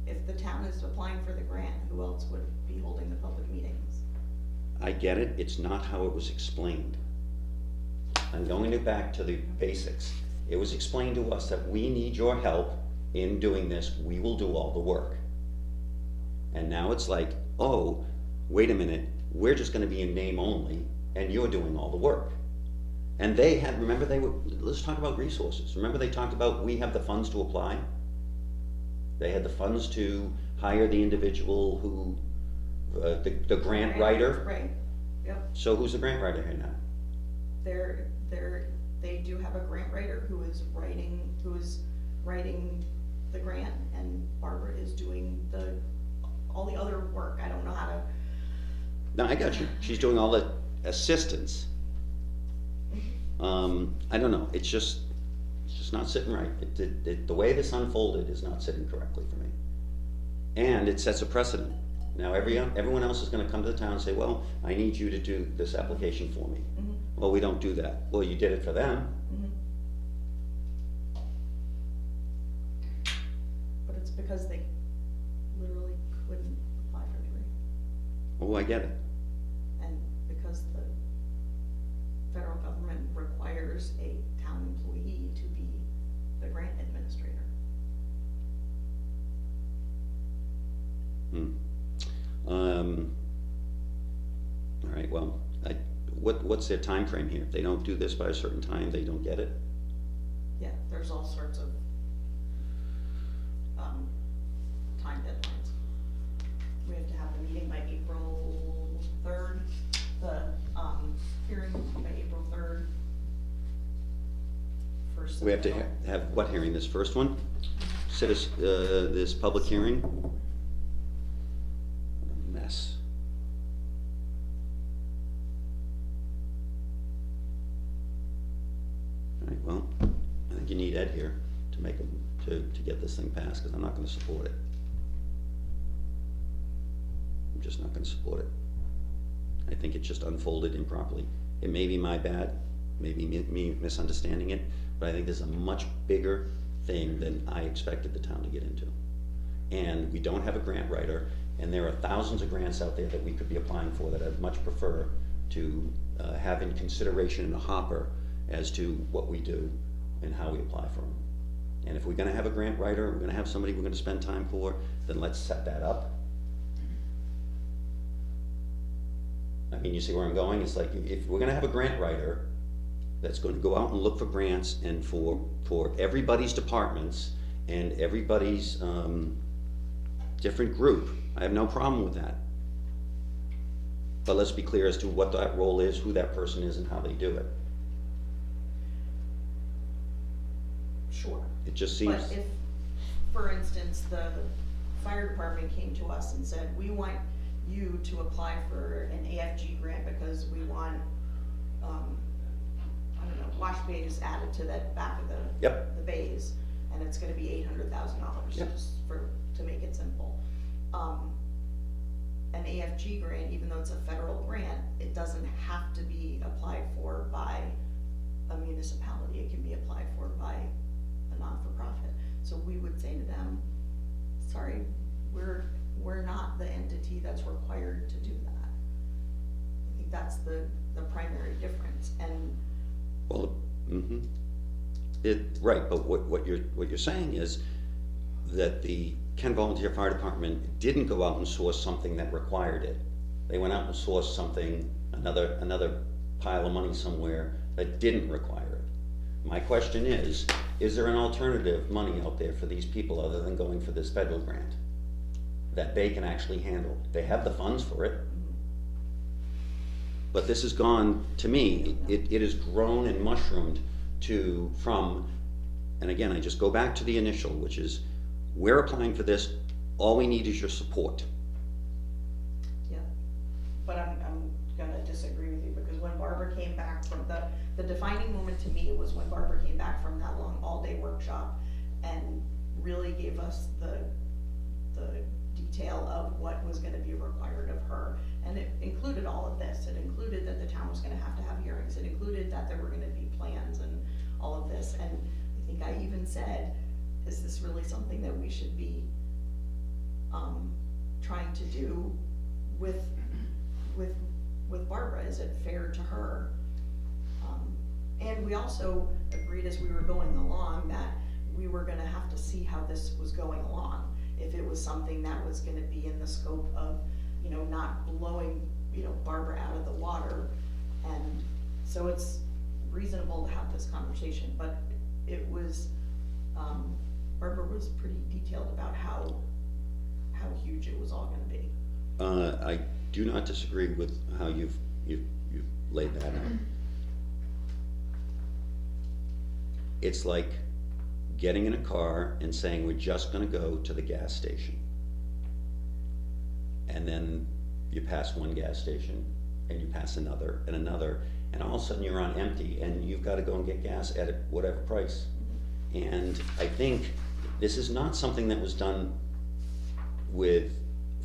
If the town is applying for the grant, who else would be holding the public meetings? I get it, it's not how it was explained. I'm going back to the basics. It was explained to us that we need your help in doing this, we will do all the work. And now it's like, oh, wait a minute, we're just gonna be in name only, and you're doing all the work. And they had, remember let's talk about resources. Remember they talked about, we have the funds to apply? They had the funds to hire the individual who, the grant writer. Right, yep. So who's the grant writer here now? They do have a grant writer who is writing the grant, and Barbara is doing all the other work. I don't know how to. No, I got you. She's doing all the assistance. I don't know, it's just not sitting right. The way this unfolded is not sitting correctly for me. And it sets a precedent. Now everyone else is gonna come to the town and say, well, I need you to do this application for me. Mhm. Well, we don't do that. Well, you did it for them. Mhm. But it's because they literally couldn't apply for the grant, Oh, I get it. and because the federal government requires a town employee to be the grant administrator. All right, well, what's their time frame here? If they don't do this by a certain time, they don't get it? Yeah, there's all sorts of, time deadlines. We have to have the meeting by April 3rd, the, hearing by April 3rd. First. We have to have what hearing, this first one? This public hearing? What a mess. All right, well, I think you need Ed here to make to get this thing passed, because I'm not gonna support it. I'm just not gonna support it. I think it just unfolded improperly. It may be my bad, maybe me misunderstanding it, but I think there's a much bigger thing than I expected the town to get into. And we don't have a grant writer, and there are thousands of grants out there that we could be applying for that I'd much prefer to have in consideration in a hopper as to what we do and how we apply for them. And if we're gonna have a grant writer, we're gonna have somebody we're gonna spend time for, then let's set that up. I mean, you see where I'm going? It's like, if we're gonna have a grant writer that's gonna go out and look for grants and for everybody's departments and everybody's different group, I have no problem with that. But let's be clear as to what that role is, who that person is, and how they do it. Sure. It just seems. But if, for instance, the fire department came to us and said, we want you to apply for an AFG grant because we want, I don't know, wash bays added to that back of the. Yep. The bays, and it's gonna be $800,000, Yep. just to make it simple. An AFG grant, even though it's a federal grant, it doesn't have to be applied for by a municipality, it can be applied for by a non-for-profit. So we would say to them, sorry, we're not the entity that's required to do that. I think that's the primary difference, and Well, right, but what you're saying is that the Kent Volunteer Fire Department didn't go out and source something that required it. They went out and sourced something, another pile of money somewhere that didn't require it. My question is there an alternative money out there for these people other than going for this federal grant that they can actually handle? They have the funds for it. But this has gone, to me, it has grown and mushroomed from, and again, I just go back to the initial, which is, we're applying for this, all we need is your support. yeah, but I'm gonna disagree with you, because when Barbara came back from the defining moment to me was when Barbara came back from that long all-day workshop and really gave us the detail of what was gonna be required of her. And it included all of this, it included that the town was gonna have to have hearings, it included that there were gonna be plans and all of this, and I think I even said, is this really something that we should be trying to do with Barbara? Is it fair to her? And we also agreed as we were going along that we were gonna have to see how this was going along. If it was something that was gonna be in the scope of, not blowing, Barbara out of the water. And so it's reasonable to have this conversation, but it was, Barbara was pretty detailed about how huge it was all gonna be. I do not disagree with how you've laid that out. It's like getting in a car and saying, we're just gonna go to the gas station. And then you pass one gas station, and you pass another, and another, and all of a sudden you're on empty, and you've gotta go and get gas at whatever price. And I think this is not something that was done with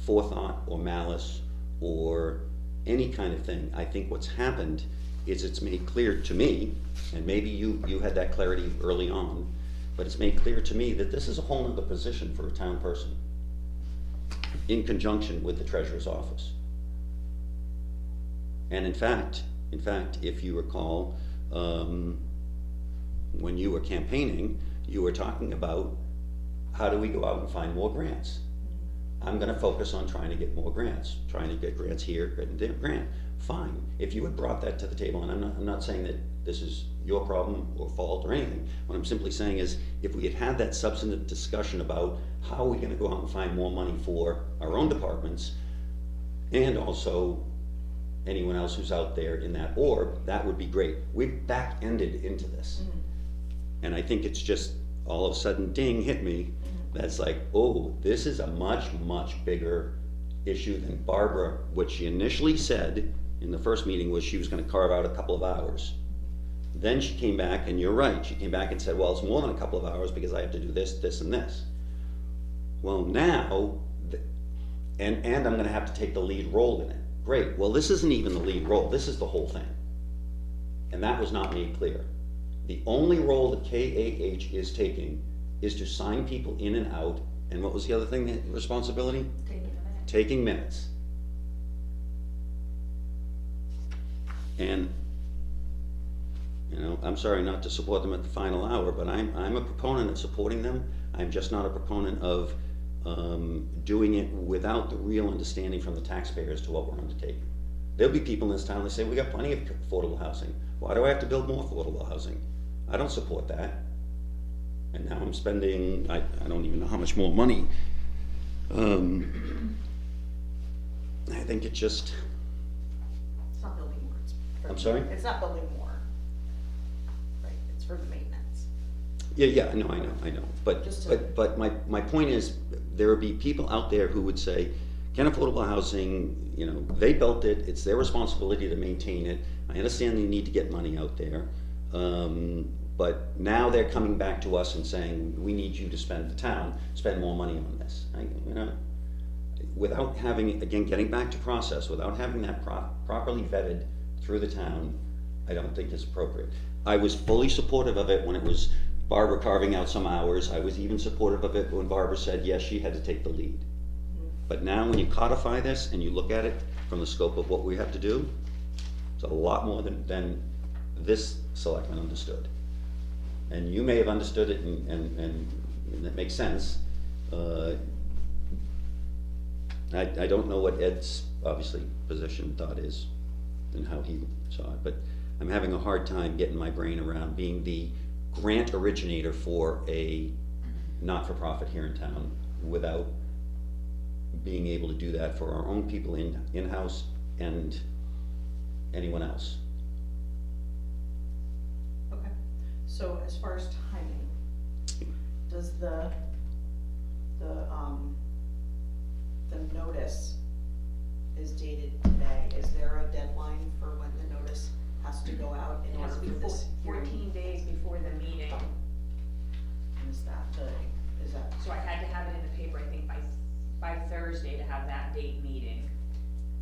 forethought or malice or any kind of thing. I think what's happened is it's made clear to me, and maybe you had that clarity early on, but it's made clear to me that this is a whole nother position for a town person in conjunction with the treasurer's office. And in fact, if you recall, when you were campaigning, you were talking about how do we go out and find more grants? I'm gonna focus on trying to get more grants, trying to get grants here and there, grant. Fine, if you had brought that to the table, and I'm not saying that this is your problem or fault or anything. What I'm simply saying is, if we had had that substantive discussion about how are we gonna go out and find more money for our own departments, and also anyone else who's out there in that orb, that would be great. We've back-ended into this. And I think it's just, all of a sudden, ding, hit me. That's like, oh, this is a much, much bigger issue than Barbara. What she initially said in the first meeting was she was gonna carve out a couple of hours. Then she came back, and you're right, she came back and said, well, it's more than a couple of hours because I have to do this, this, and this. Well, now, and I'm gonna have to take the lead role in it. Great, well, this isn't even the lead role, this is the whole thing. And that was not made clear. The only role that KAH is taking is to sign people in and out, and what was the other thing, the responsibility? Taking minutes. And, I'm sorry not to support them at the final hour, but I'm a proponent of supporting them. I'm just not a proponent of doing it without the real understanding from the taxpayers to what we're undertaking. There'll be people in this town that say, we got plenty of affordable housing. Why do I have to build more affordable housing? I don't support that. And now I'm spending, I don't even know how much more money. I think it just, It's not building more, it's for. I'm sorry? It's not building more. Right, it's for the maintenance. yeah, I know. But, Just to- but my point is, there would be people out there who would say, Kent Affordable Housing, they built it, it's their responsibility to maintain it. I understand they need to get money out there. But now they're coming back to us and saying, we need you to spend more money on this. Without having, again, getting back to process, without having that properly vetted through the town, I don't think it's appropriate. I was fully supportive of it when it was Barbara carving out some hours. I was even supportive of it when Barbara said, yes, she had to take the lead. But now when you codify this and you look at it from the scope of what we have to do, it's a lot more than this selectman understood. And you may have understood it and it makes sense. I don't know what Ed's, obviously, position, thought is and how he saw it, but I'm having a hard time getting my brain around being the grant originator for a not-for-profit here in town without being able to do that for our own people in-house and anyone else. Okay, so as far as timing, does the notice is dated today, is there a deadline for when the notice has to go out in It has order to be for this hearing? 14 days before the meeting, And is that, so I had to have it in the paper, I think, by Thursday to have that date meeting.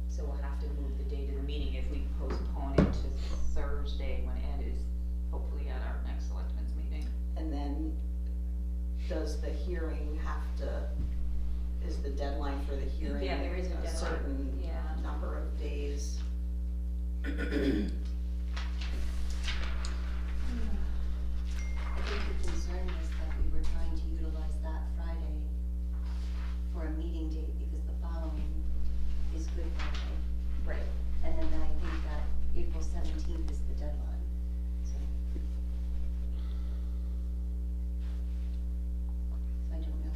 So we'll have to move the date of the meeting if we postpone it to Thursday when Ed is hopefully at our next selectmen's meeting. and then does the hearing have to, is the deadline for the hearing? Yeah, there is a deadline. Certain Yeah. number of days? I think the concern was that we were trying to utilize that Friday for a meeting date because the following is Good Friday. Right. And then I think that April 17th is the deadline, so. I don't know.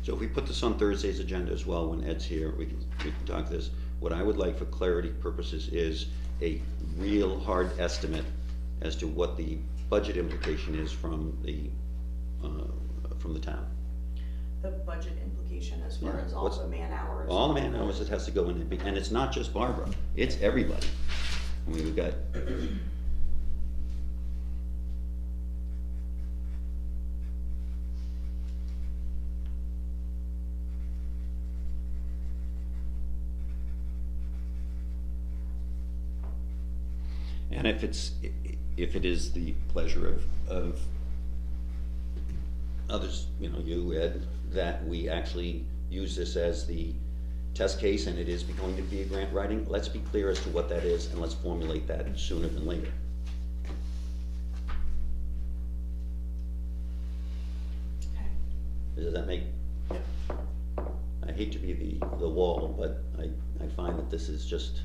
So if we put this on Thursday's agenda as well, when Ed's here, we can talk this. What I would like for clarity purposes is a real hard estimate as to what the budget implication is from the town. The budget implication as far Yeah, as all what's- the man hours? All the man hours that has to go in, and it's not just Barbara, it's everybody. I mean, we've got, and if it is the pleasure of others, you, Ed, that we actually use this as the test case and it is going to be a grant writing, let's be clear as to what that is and let's formulate that sooner than later. Okay. Does that make? I hate to be the wall, but I find that this is just,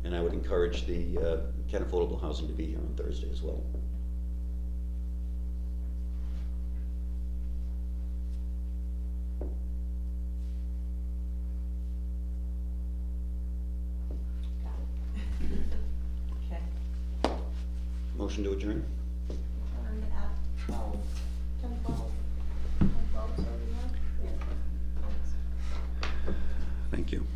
and I would encourage the Kent Affordable Housing to be here on Thursday as well. Got it. Okay. Motion to adjourn? Turn at 12, 10:12, 10:12, so we have? Yeah. Thank you.